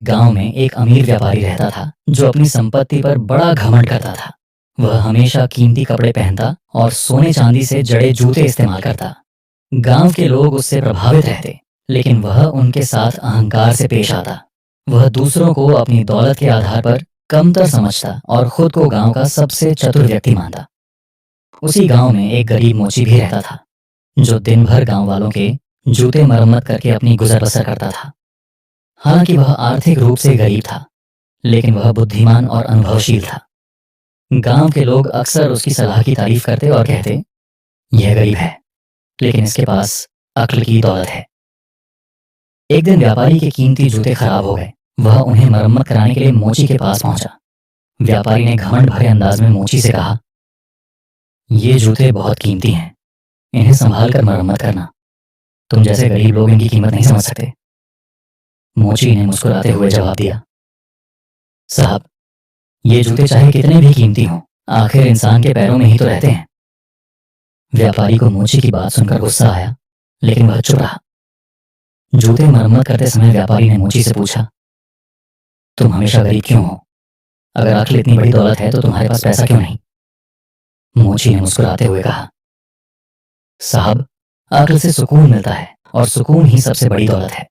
गांव में एक अमीर व्यापारी रहता था जो अपनी संपत्ति पर बड़ा घमंड करता था। वह हमेशा कीमती कपड़े पहनता और सोने चांदी से जड़े जूते इस्तेमाल करता। गांव के लोग उससे प्रभावित रहते, लेकिन वह उनके साथ अहंकार से पेश आता। वह दूसरों को अपनी दौलत के आधार पर कमतर समझता और खुद को गांव का सबसे चतुर व्यक्ति मानता। उसी गांव में एक गरीब मोची भी रहता था जो दिन भर गांव वालों के जूते मरम्मत करके अपनी गुजर बसर करता था। हालांकि वह आर्थिक रूप से गरीब था, लेकिन वह बुद्धिमान और अनुभवशील था। गांव के लोग अक्सर उसकी सलाह की तारीफ करते और कहते, यह गरीब है लेकिन इसके पास अक्ल की दौलत है। एक दिन व्यापारी के कीमती जूते खराब हो गए। वह उन्हें मरम्मत कराने के लिए मोची के पास पहुंचा। व्यापारी ने घमंड भरे अंदाज में मोची से कहा, ये जूते बहुत कीमती हैं, इन्हें संभाल कर मरम्मत करना। तुम जैसे गरीब लोग इनकी कीमत नहीं समझ सकते। मोची ने मुस्कुराते हुए जवाब दिया, साहब, ये जूते चाहे कितने भी कीमती हों, आखिर इंसान के पैरों में ही तो रहते हैं। व्यापारी को मोची की बात सुनकर गुस्सा आया, लेकिन वह चुप रहा। जूते मरम्मत करते समय व्यापारी ने मोची से पूछा, तुम हमेशा गरीब क्यों हो? अगर अक्ल इतनी बड़ी दौलत है तो तुम्हारे पास पैसा क्यों नहीं? मोची ने मुस्कुराते हुए कहा, साहब, अक्ल से सुकून मिलता है और सुकून ही सबसे बड़ी दौलत है।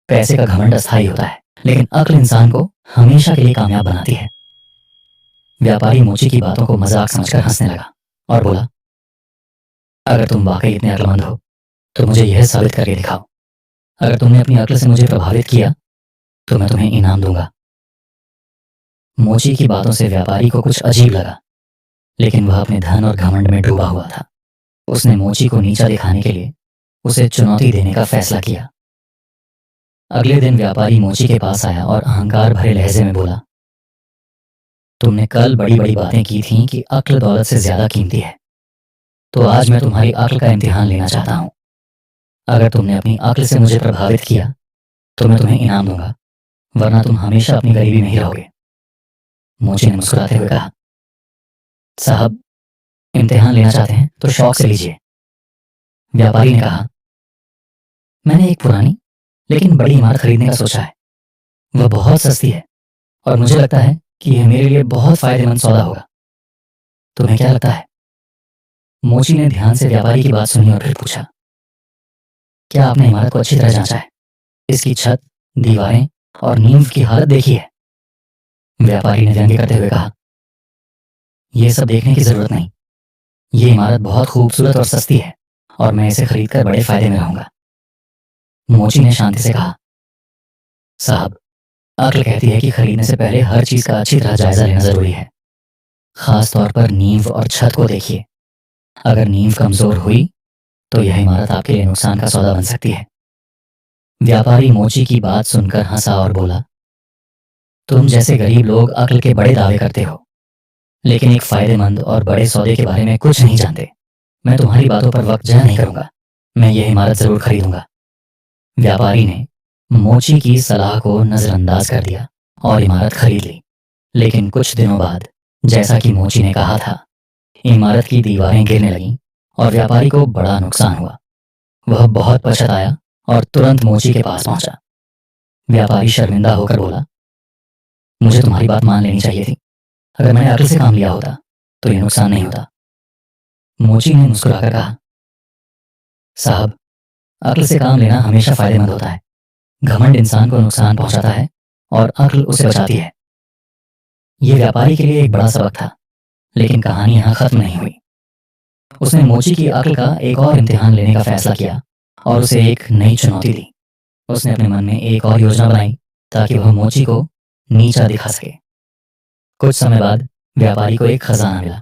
पैसे का घमंड अस्थायी होता है, लेकिन अक्ल इंसान को हमेशा के लिए कामयाब बनाती है। व्यापारी मोची की बातों को मजाक समझकर हंसने लगा और बोला, अगर तुम वाकई इतने अक्लमंद हो तो मुझे यह साबित करके दिखाओ। अगर तुमने अपनी अक्ल से मुझे प्रभावित किया तो मैं तुम्हें इनाम दूंगा। मोची की बातों से व्यापारी को कुछ अजीब लगा, लेकिन वह अपने धन और घमंड में डूबा हुआ था। उसने मोची को नीचा दिखाने के लिए उसे चुनौती देने का फैसला किया। अगले दिन व्यापारी मोची के पास आया और अहंकार भरे लहजे में बोला, तुमने कल बड़ी बड़ी बातें की थीं कि अक्ल दौलत से ज्यादा कीमती है, तो आज मैं तुम्हारी अक्ल का इम्तिहान लेना चाहता हूं। अगर तुमने अपनी अक्ल से मुझे प्रभावित किया तो मैं तुम्हें इनाम दूंगा, वरना तुम हमेशा अपनी गरीबी में ही रहोगे। मोची ने मुस्कुराते हुए कहा, साहब, इम्तिहान लेना चाहते हैं तो शौक से लीजिए। व्यापारी ने कहा, मैंने एक पुरानी लेकिन बड़ी इमारत खरीदने का सोचा है। वह बहुत सस्ती है और मुझे लगता है कि यह मेरे लिए बहुत फायदेमंद सौदा होगा। तुम्हें क्या लगता है? मोची ने ध्यान से व्यापारी की बात सुनी और फिर पूछा, क्या आपने इमारत को अच्छी तरह जांचा है? इसकी छत, दीवारें और नींव की हालत देखी है? व्यापारी ने व्यंग्य करते हुए कहा, यह सब देखने की जरूरत नहीं। ये इमारत बहुत खूबसूरत और सस्ती है और मैं इसे खरीदकर बड़े फायदे में रहूंगा। मोची ने शांति से कहा, साहब, अक्ल कहती है कि खरीदने से पहले हर चीज का अच्छी तरह जायजा लेना जरूरी है। खास तौर पर नींव और छत को देखिए। अगर नींव कमजोर हुई तो यह इमारत आपके लिए नुकसान का सौदा बन सकती है। व्यापारी मोची की बात सुनकर हंसा और बोला, तुम जैसे गरीब लोग अक्ल के बड़े दावे करते हो, लेकिन एक फायदेमंद और बड़े सौदे के बारे में कुछ नहीं जानते। मैं तुम्हारी बातों पर वक्त जाया नहीं करूंगा। मैं यह इमारत जरूर खरीदूंगा। व्यापारी ने मोची की सलाह को नजरअंदाज कर दिया और इमारत खरीद ली। लेकिन कुछ दिनों बाद, जैसा कि मोची ने कहा था, इमारत की दीवारें गिरने लगीं और व्यापारी को बड़ा नुकसान हुआ। वह बहुत पछताया और तुरंत मोची के पास पहुंचा। व्यापारी शर्मिंदा होकर बोला, मुझे तुम्हारी बात मान लेनी चाहिए थी। अगर मैंने अक्ल से काम लिया होता तो यह नुकसान नहीं होता। मोची ने मुस्कुराकर कहा, साहब, अक्ल से काम लेना हमेशा फायदेमंद होता है। घमंड इंसान को नुकसान पहुंचाता है और अक्ल उसे बचाती है। यह व्यापारी के लिए एक बड़ा सबक था, लेकिन कहानी यहां खत्म नहीं हुई। उसने मोची की अक्ल का एक और इम्तिहान लेने का फैसला किया और उसे एक नई चुनौती दी। उसने अपने मन में एक और योजना बनाई ताकि वह मोची को नीचा दिखा सके। कुछ समय बाद व्यापारी को एक खजाना मिला।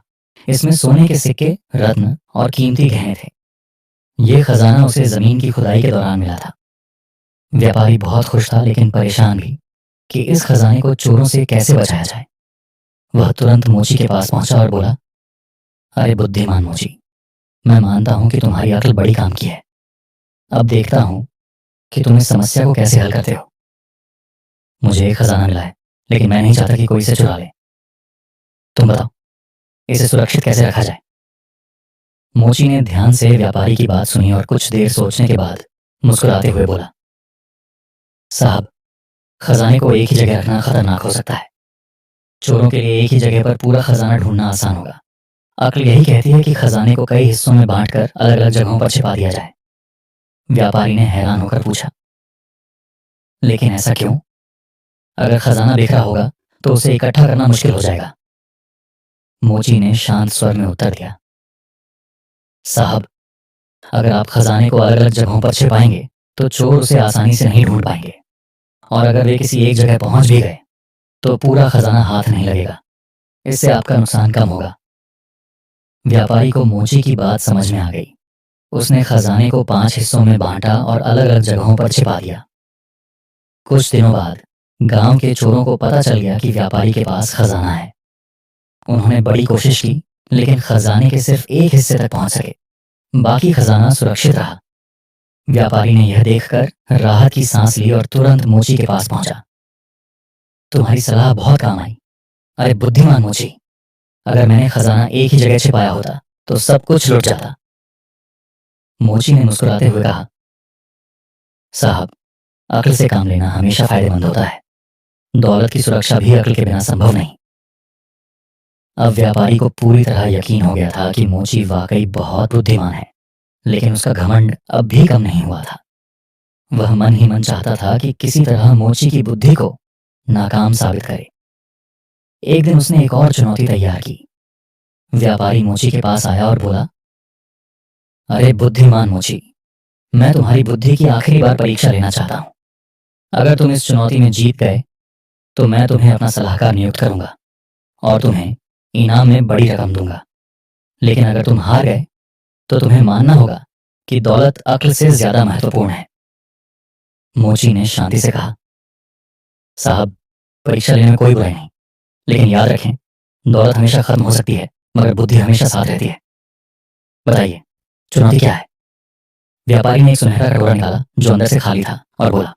इसमें सोने के सिक्के, रत्न और कीमती गहने थे। यह खजाना उसे जमीन की खुदाई के दौरान मिला था। व्यापारी बहुत खुश था, लेकिन परेशान भी कि इस खजाने को चोरों से कैसे बचाया जाए। वह तुरंत मोची के पास पहुंचा और बोला, अरे बुद्धिमान मोची, मैं मानता हूं कि तुम्हारी अक्ल बड़ी काम की है। अब देखता हूं कि तुम इस समस्या को कैसे हल करते हो। मुझे एक खजाना मिला है, लेकिन मैं नहीं चाहता कि कोई इसे चुरा ले। तुम बताओ, इसे सुरक्षित कैसे रखा जाए? मोची ने ध्यान से व्यापारी की बात सुनी और कुछ देर सोचने के बाद मुस्कुराते हुए बोला, साहब, खजाने को एक ही जगह रखना खतरनाक हो सकता है। चोरों के लिए एक ही जगह पर पूरा खजाना ढूंढना आसान होगा। अक्ल यही कहती है कि खजाने को कई हिस्सों में बांटकर अलग अलग जगहों पर छिपा दिया जाए। व्यापारी ने हैरान होकर पूछा, लेकिन ऐसा क्यों? अगर खजाना बिखरा होगा तो उसे इकट्ठा करना मुश्किल हो जाएगा। मोची ने शांत स्वर में उत्तर दिया, साहब, अगर आप खजाने को अलग अलग जगहों पर छिपाएंगे तो चोर उसे आसानी से नहीं ढूंढ पाएंगे, और अगर वे किसी एक जगह पहुंच भी गए तो पूरा खजाना हाथ नहीं लगेगा। इससे आपका नुकसान कम होगा। व्यापारी को मोची की बात समझ में आ गई। उसने खजाने को 5 हिस्सों में बांटा और अलग अलग जगहों पर छिपा दिया। कुछ दिनों बाद गांव के चोरों को पता चल गया कि व्यापारी के पास खजाना है। उन्होंने बड़ी कोशिश की, लेकिन खजाने के सिर्फ एक हिस्से तक पहुंच सके। बाकी खजाना सुरक्षित रहा। व्यापारी ने यह देखकर राहत की सांस ली और तुरंत मोची के पास पहुंचा। तुम्हारी सलाह बहुत काम आई। अरे बुद्धिमान मोची, अगर मैंने खजाना एक ही जगह छिपाया होता तो सब कुछ लुट जाता। मोची ने मुस्कुराते हुए कहा, साहब, अक्ल से काम लेना हमेशा फायदेमंद होता है। दौलत की सुरक्षा भी अक्ल के बिना संभव नहीं। अब व्यापारी को पूरी तरह यकीन हो गया था कि मोची वाकई बहुत बुद्धिमान है, लेकिन उसका घमंड अब भी कम नहीं हुआ था। वह मन ही मन चाहता था कि किसी तरह मोची की बुद्धि को नाकाम साबित करे। एक दिन उसने एक और चुनौती तैयार की। व्यापारी मोची के पास आया और बोला, अरे बुद्धिमान मोची, मैं तुम्हारी बुद्धि की आखिरी बार परीक्षा लेना चाहता हूं। अगर तुम इस चुनौती में जीत गए तो मैं तुम्हें अपना सलाहकार नियुक्त करूंगा और तुम्हें इनाम में बड़ी रकम दूंगा। लेकिन अगर तुम हार गए तो तुम्हें मानना होगा कि दौलत अक्ल से ज्यादा महत्वपूर्ण है। मोची ने शांति से कहा, साहब, परीक्षा लेने में कोई बुराई नहीं, लेकिन याद रखें, दौलत हमेशा खत्म हो सकती है मगर बुद्धि हमेशा साथ रहती है। बताइए, चुनौती क्या है? व्यापारी ने एक सुनहरा कटोरा निकाला जो अंदर से खाली था और बोला,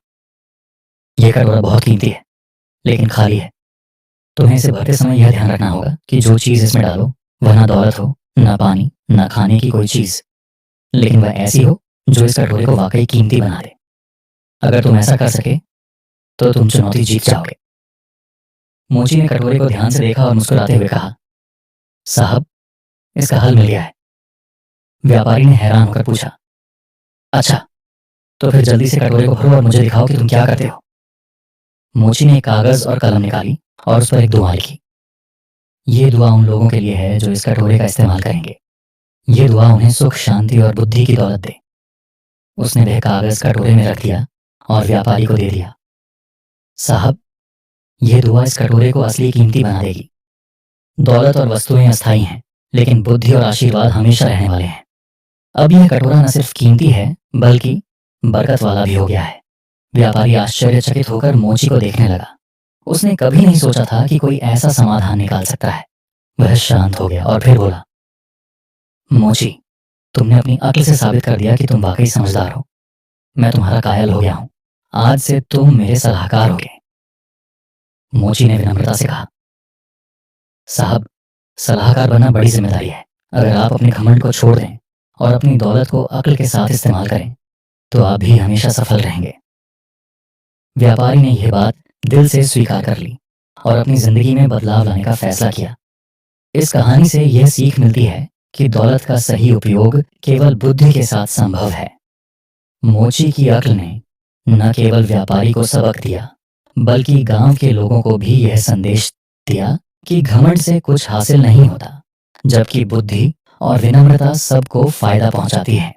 यह कटोरा बहुत कीमती है लेकिन खाली है। तुम्हें इसे भरते समय यह ध्यान रखना होगा कि जो चीज इसमें डालो वह ना दौलत हो, ना पानी, ना खाने की कोई चीज, लेकिन वह ऐसी हो जो इस कटोरे को वाकई कीमती बना दे। अगर तुम ऐसा कर सके तो तुम चुनौती जीत जाओगे। मोची ने कटोरे को ध्यान से देखा और मुस्कुराते हुए कहा, साहब, इसका हल मिल गया है। व्यापारी ने हैरान होकर पूछा, अच्छा, तो फिर जल्दी से कटोरे को भरो और मुझे दिखाओ कि तुम क्या करते हो। मोची ने एक कागज और कलम निकाली और उस पर एक दुआ लिखी। ये दुआ उन लोगों के लिए है जो इस कटोरे का इस्तेमाल करेंगे। ये दुआ उन्हें सुख, शांति और बुद्धि की दौलत दे। उसने वह कागज कटोरे में रख दिया और व्यापारी को दे दिया। साहब, यह दुआ इस कटोरे को असली कीमती बना देगी। दौलत और वस्तुएं अस्थायी हैं, लेकिन बुद्धि और आशीर्वाद हमेशा रहने वाले हैं। अब यह कटोरा न सिर्फ कीमती है बल्कि बरकत वाला भी हो गया है। व्यापारी आश्चर्यचकित होकर मोची को देखने लगा। उसने कभी नहीं सोचा था कि कोई ऐसा समाधान निकाल सकता है। वह शांत हो गया और फिर बोला, मोची, तुमने अपनी अक्ल से साबित कर दिया कि तुम वाकई समझदार हो। मैं तुम्हारा कायल हो गया हूं। आज से तुम मेरे सलाहकार होगे। मोची ने विनम्रता से कहा, साहब, सलाहकार बनना बड़ी जिम्मेदारी है। अगर आप अपने घमंड को छोड़ दें और अपनी दौलत को अक्ल के साथ इस्तेमाल करें तो आप भी हमेशा सफल रहेंगे। व्यापारी ने यह बात दिल से स्वीकार कर ली और अपनी जिंदगी में बदलाव लाने का फैसला किया। इस कहानी से यह सीख मिलती है कि दौलत का सही उपयोग केवल बुद्धि के साथ संभव है। मोची की अक्ल ने न केवल व्यापारी को सबक दिया बल्कि गांव के लोगों को भी यह संदेश दिया कि घमंड से कुछ हासिल नहीं होता, जबकि बुद्धि और विनम्रता सबको फायदा पहुंचाती है।